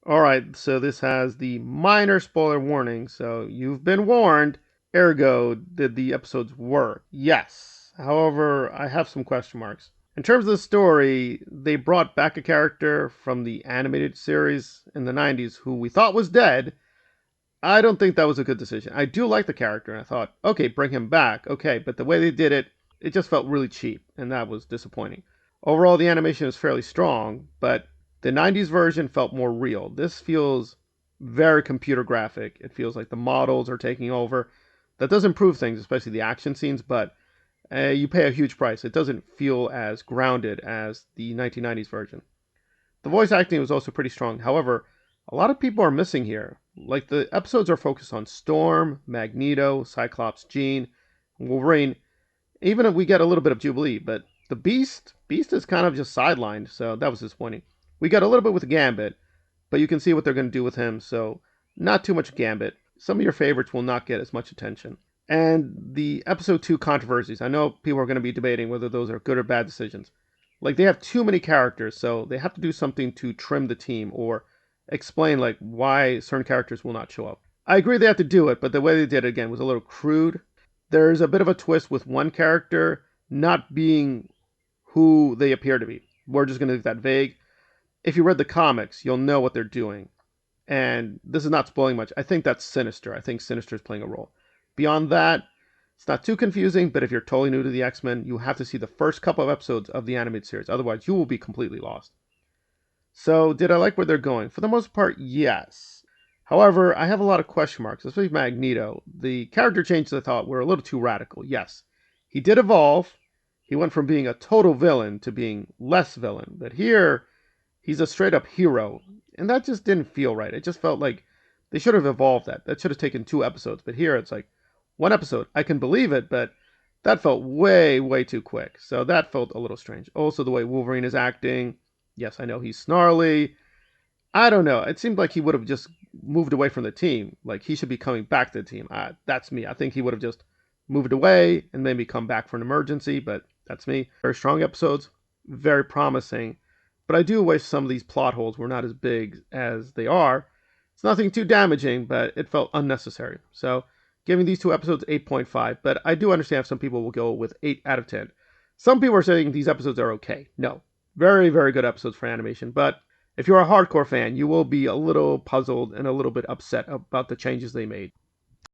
All right, so this has the minor spoiler warning, so you've been warned. Ergo, did the episodes work? Yes. However, I have some question marks. In terms of the story, they brought back a character from the animated series in the 90s who we thought was dead. I don't think that was a good decision. I do like the character, and I thought, okay, bring him back. Okay, but the way they did it, it just felt really cheap, and that was disappointing. Overall, the animation is fairly strong, but the 90s version felt more real. This feels very computer graphic. It feels like the models are taking over. That does improve things, especially the action scenes, but you pay a huge price. It doesn't feel as grounded as the 1990s version. The voice acting was also pretty strong. However, a lot of people are missing here. Like the episodes are focused on Storm, Magneto, Cyclops, Jean, Wolverine. Even if we get a little bit of Jubilee, but the Beast is kind of just sidelined, so that was disappointing. We got a little bit with Gambit, but you can see what they're going to do with him, so not too much Gambit. Some of your favorites will not get as much attention. And the episode 2 controversies. I know people are going to be debating whether those are good or bad decisions. Like they have too many characters, so they have to do something to trim the team or explain like why certain characters will not show up. I agree they have to do it, but the way they did it again was a little crude. There's a bit of a twist with one character not being who they appear to be. We're just going to leave that vague. If you read the comics, you'll know what they're doing. And this is not spoiling much. I think that's Sinister. I think Sinister is playing a role. Beyond that, it's not too confusing, but if you're totally new to the X-Men, you have to see the first couple of episodes of the animated series. Otherwise, you will be completely lost. So, did I like where they're going? For the most part, yes. However, I have a lot of question marks, especially Magneto. The character changes I thought were a little too radical. Yes, he did evolve. He went from being a total villain to being less villain. But here, he's a straight up hero. And that just didn't feel right. It just felt like they should have evolved that. That should have taken 2 episodes. But here, it's like 1 episode. I can believe it, but that felt way, way too quick. So that felt a little strange. Also, the way Wolverine is acting. Yes, I know he's snarly. I don't know. It seemed like he would have just moved away from the team. Like he should be coming back to the team. That's me. I think he would have just moved away and maybe come back for an emergency, but that's me. Very strong episodes, very promising. But I do wish some of these plot holes were not as big as they are. It's nothing too damaging, but it felt unnecessary. So, giving these 2 episodes 8.5, but I do understand if some people will go with 8 out of 10. Some people are saying these episodes are okay. No. Very, very good episodes for animation, but if you're a hardcore fan, you will be a little puzzled and a little bit upset about the changes they made.